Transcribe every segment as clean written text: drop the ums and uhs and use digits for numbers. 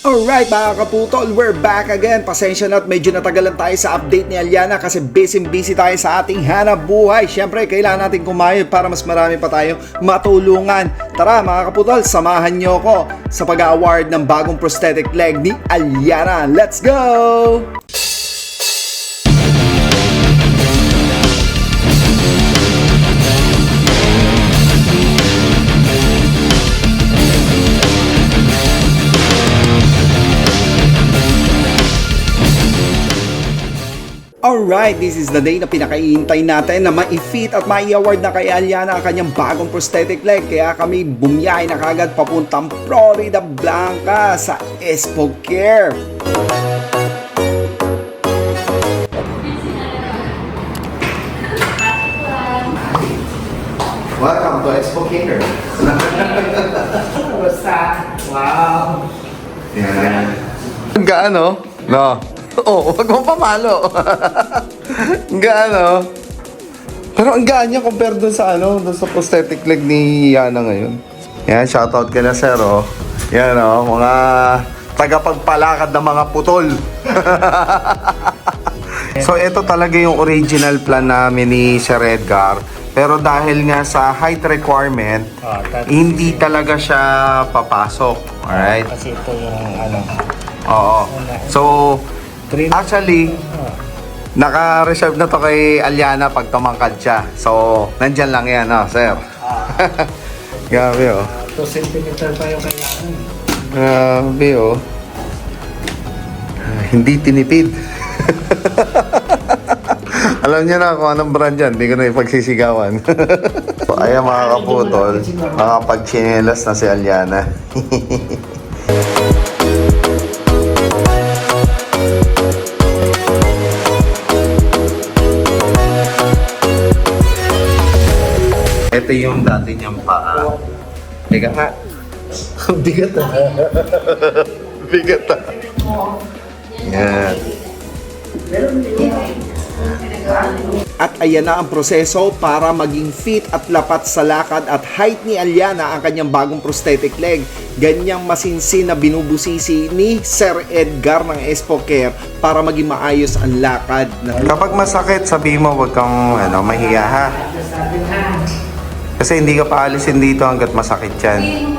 Alright mga kaputol, we're back again. Pasensya na at medyo natagalan tayo sa update ni Aliana kasi busy tayo sa ating hanap buhay. Siyempre, kailangan natin kumayod para mas marami pa tayo matulungan. Tara mga kaputol, samahan nyo ako sa pag-award ng bagong prosthetic leg ni Aliana. Let's go! Alright, this is the day na pinakaiintay natin na ma-fit at ma-award na kay Aliana ang kanyang bagong prosthetic leg. Kaya kami bumiyahe na kagad papuntang Florida Blanca sa Espo Care. Welcome to Expo Care. Basta, wow. Yan. Ang gaano? No. Oh, wag mong pamalo. Ang gaano? Pero ang gaan niya compare dun sa doon sa prosthetic leg ni Yana ngayon. Yan, shoutout ka na sir, oh. Yan, oh, mga tagapagpalakad ng mga putol. So, ito talaga yung original plan namin ni Sir Edgar. Pero dahil nga sa height requirement, hindi talaga siya papasok. Alright? Kasi ito yung Oo. So, actually, naka-reserve na to kay Aliana pag tumangkad siya. So, nandyan lang yan, sir. Grabe, 2 cm pa yung kailangan. Grabe, hindi tinipid. Alam niyo na kung anong brand yan, hindi ko na ipagsisigawan. So, ayan mga kaputol, makapag-chinelas na si Aliana. Ito yung dati niyang paa. Teka nga. Bigat Bigat Yan. At ayan na ang proseso para maging fit at lapat sa lakad at height ni Aliana ang kanyang bagong prosthetic leg. Ganyang masinsin na binubusisi ni Sir Edgar ng Espo Care para maging maayos ang lakad. Kapag masakit, sabihin mo huwag kang mahiya ha. Kasi hindi ka paalisin dito hanggat masakit yan.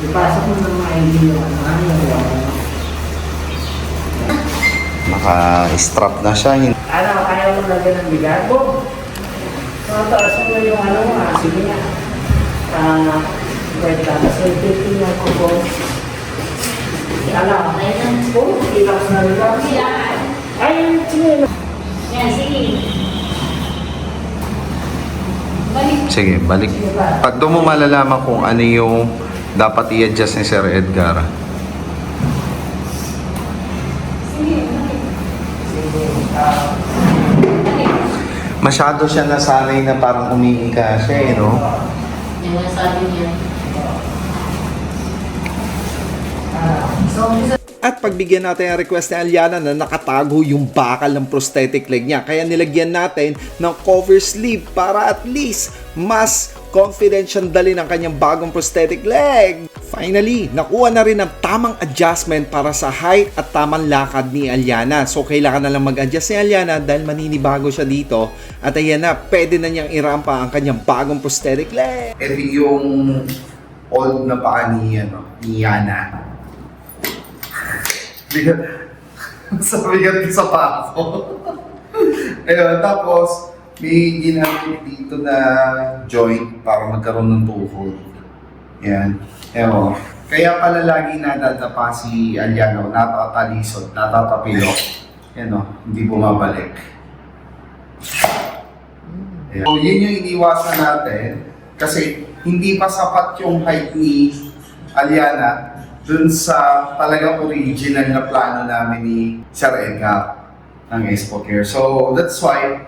Ipasok mo ng mga idea Naka-strap na siya. Ayaw mo lagyan ng bigat mo. Taas mo yung sige nga. Wait lang, kasi titingnan ko po. Ilakas na bigat. Ay, sige. Yan, sige. Balik. Sige, balik. Pag doon mo malalaman kung ano yung dapat i-adjust ni Sir Edgar. Sige, balik. Masyado siya nasanay na parang umiika siya, no? Yan ang sabi niya. At pagbigyan natin ang request ni Aliana na nakatago yung bakal ng prosthetic leg niya. Kaya nilagyan natin ng cover sleeve para at least mas confident siyang dalhin ang kanyang bagong prosthetic leg. Finally, nakuha na rin ang tamang adjustment para sa height at tamang lakad ni Aliana. So, kailangan na lang mag-adjust ni Aliana dahil maninibago siya dito. At ayan na, pwede na niyang irampa ang kanyang bagong prosthetic leg. Ito yung old na paa ni Yana. Bigat. Bigat sa paa ko. Ayun, tapos may ginamit dito na joint para magkaroon ng tuhod. Yan. Ewan. Kaya pala lagi nadadapa si Aliana, natatalisod, natatapilo. Yan hindi bumabalik. Ayan. So, yun yung iniwasan natin kasi hindi pa sapat yung height ni Aliana dun sa talagang original na plano namin ni Sir Edgar ng Espo Care. So, that's why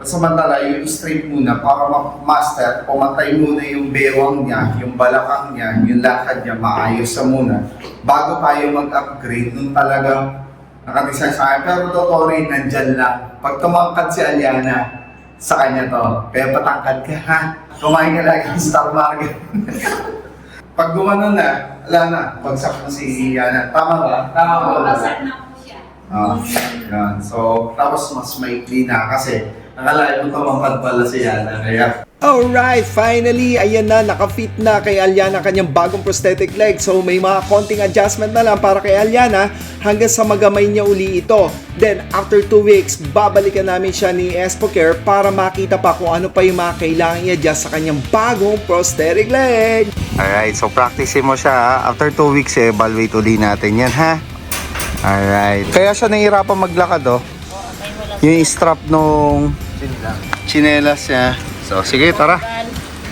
samantala yung straight muna para ma-master, pumatay muna yung bewang niya, yung balakang niya, yung lakad niya, maayos sa muna bago tayo mag-upgrade nung talagang nakadesign sa akin. Pero totoo rin, nandyan lang. Pag tumangkad si Aliana, sa kanya to. Kaya patangkad ka ha. Kumain ka lagi ng Star Market. Pag gumanon na, wala na. Bagsak mo si Yana. Tama ba? Tama ba? Babagsak na po siya. Yan. So, tapos mas maikli na kasi nakalain mo tumangkad pala si Yana. Kaya Alright, finally, ayan na, nakafit na kay Aliana kanyang bagong prosthetic leg. So may mga konting adjustment na lang para kay Aliana hanggang sa magamay niya uli ito. Then after 2 weeks, babalikan namin siya ni Espocare para makita pa kung ano pa yung mga kailangan i-adjust sa kanyang bagong prosthetic leg. alright, so practicein mo siya ha. After 2 weeks, evaluate uli natin yan ha. Alright. Kaya siya nahihirapan maglakad oh. Yung strap nung chinelas niya. So sige, tara.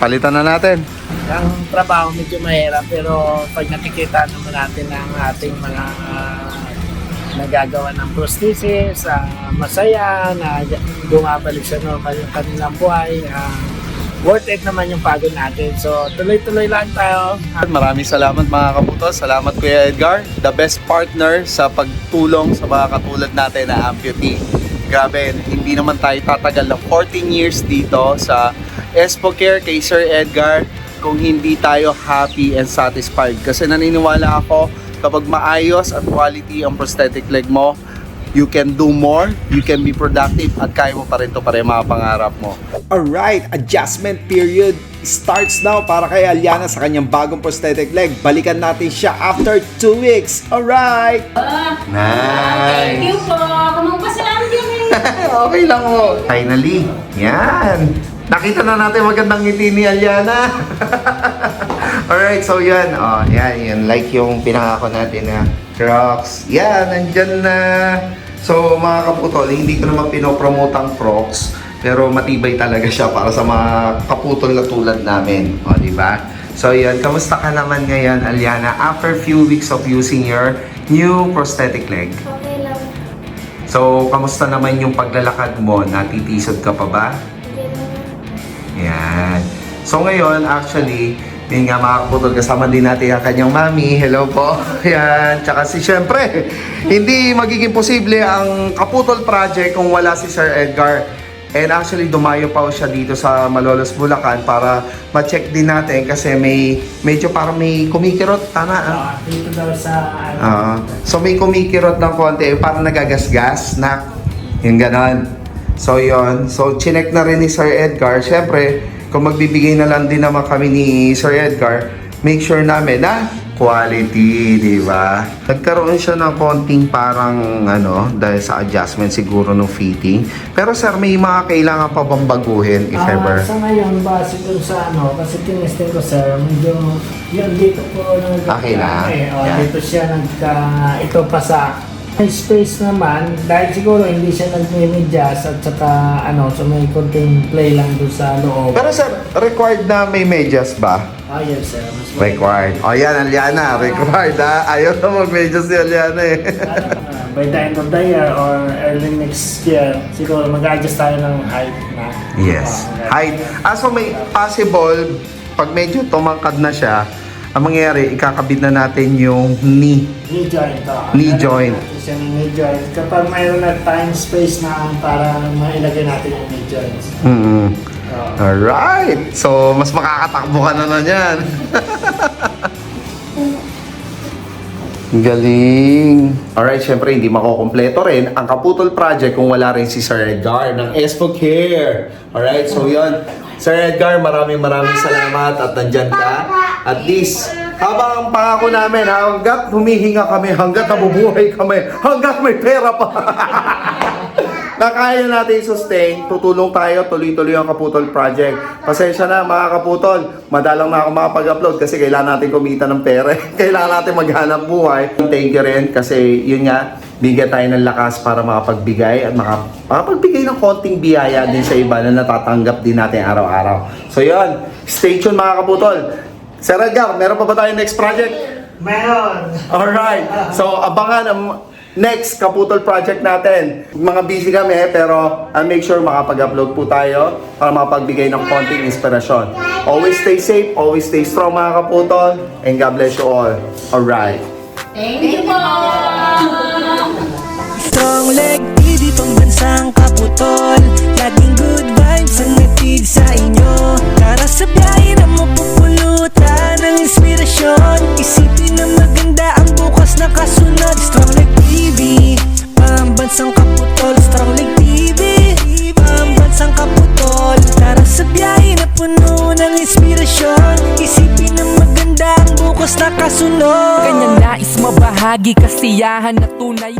Palitan na natin. Ang trabaho medyo mahirap pero pag nakikita naman natin ang ating mga nagagawa ng prosthesis, masaya na bumabalik sa normal yung kanilang buhay. Worth it naman yung pagod natin. So tuloy-tuloy lang tayo. Maraming salamat mga kaputo. Salamat Kuya Edgar. The best partner sa pagtulong sa mga katulad natin na amputee. Grabe, hindi naman tayo tatagal ng 14 years dito sa Espocare kay Sir Edgar kung hindi tayo happy and satisfied. Kasi naniniwala ako kapag maayos at quality ang prosthetic leg mo, you can do more, you can be productive at kaya mo pa rin ito para mga pangarap mo. Alright, adjustment period starts now para kay Aliana sa kanyang bagong prosthetic leg. Balikan natin siya after 2 weeks. Alright! Thank you po. Kumagpasalamat din eh. Okay lang mo. Finally, yan. Nakita na natin magandang ngiti ni Aliana. Alright, so yan. Oh, yan. Like yung pinangako natin na Crocs. Yan, nandyan na. So mga kaputol, hindi ko naman pinopromote ang Crocs. Pero matibay talaga siya para sa mga kaputol na tulad namin. O, di ba? So yan, kamusta ka naman ngayon, Aliana? After few weeks of using your new prosthetic leg. Okay lang. So, kamusta naman yung paglalakad mo? Natitisod ka pa ba? Hindi naman. Yan. So, ngayon, actually, yun nga mga kaputol, kasama din natin ang kanyang mami. Hello po. Yan. Tsaka syempre, hindi magiging posible ang Kaputol Project kung wala si Sir Edgar. And actually, dumayo pa siya dito sa Malolos, Bulacan para ma-check din natin kasi medyo parang may kumikirot. Tama, Dito daw sa So may kumikirot ng konti, parang nagagasgas na yung ganon. So yun, so chinek na rin ni Sir Edgar. Siyempre, kung magbibigay na lang din naman kami ni Sir Edgar, make sure namin na quality, di ba? Nagkaroon siya ng konting parang dahil sa adjustment siguro ng fitting. Pero sir, may mga kailangan pa bang baguhin if ever? Sa ngayon, base dun sa kasi tinesting ko sir, medyo yun dito po Okay na. Yeah. dito siya ito pa sa may space naman, dahil siguro hindi siya nag-medyas at saka so may konting play lang dun sa loob. Pero sir, required na may medyas ba? Yes sir, mas Required. O yan, Aliana, required ha. Ayaw na mag-medyas si Aliana eh. by the end of the year or early next year, siguro mag-adjust tayo ng height na. Yes. Height. So may possible, pag medyo tumangkad na siya, ang mangyayari, ikakabit na natin yung knee. Knee joint. Knee joint. Knee joint. Kapag mayroon na time space na para mailagay natin yung knee joints. Alright. So, mas makakatakbo ka na yan. Galing. Alright, syempre hindi makukumpleto rin ang Kaputol Project kung wala rin si Sir Edgar ng Espocare. Alright, so yun. Sir Edgar, maraming salamat at nandyan ka. At least, habang ang pangako namin, hanggat humihinga kami, hanggat nabubuhay kami, hanggat may pera pa. Na kaya natin sustain, tutulong tayo, tuloy-tuloy ang Kaputol Project. Pasensya na mga kaputol, madalang na ako makapag-upload kasi kailangan natin kumita ng pera. Kailangan natin maghanap buhay. Thank you rin kasi yun nga, bigyan tayo ng lakas para makapagbigay at makapagbigay ng konting biyaya din sa iba na natatanggap din natin araw-araw. So yun, stay tuned mga kaputol. Sir Edgar, meron pa ba tayo next project? Meron! Alright, so abangan ang next Kaputol Project natin. Mga busy kami pero I'll make sure makapag-upload po tayo para makapagbigay ng konting inspirasyon. Always stay safe, always stay strong mga kaputol, and God bless you all. Alright. Thank you po. Strong leg, TV pambansang kaputol. Laging good vibes hatid sa inyo. Tara sa biyahe na mapupulutan ng inspirasyon. Isipin na maganda ang bukas na kasunod. Strong like TV, pambansang kaputol. Strong like TV, pambansang kaputol. Tara sa biyahe na puno ng inspirasyon. Isipin na maganda ang bukas na kasunod. Kanyang nais mabahagi, kasiyahan na tunay.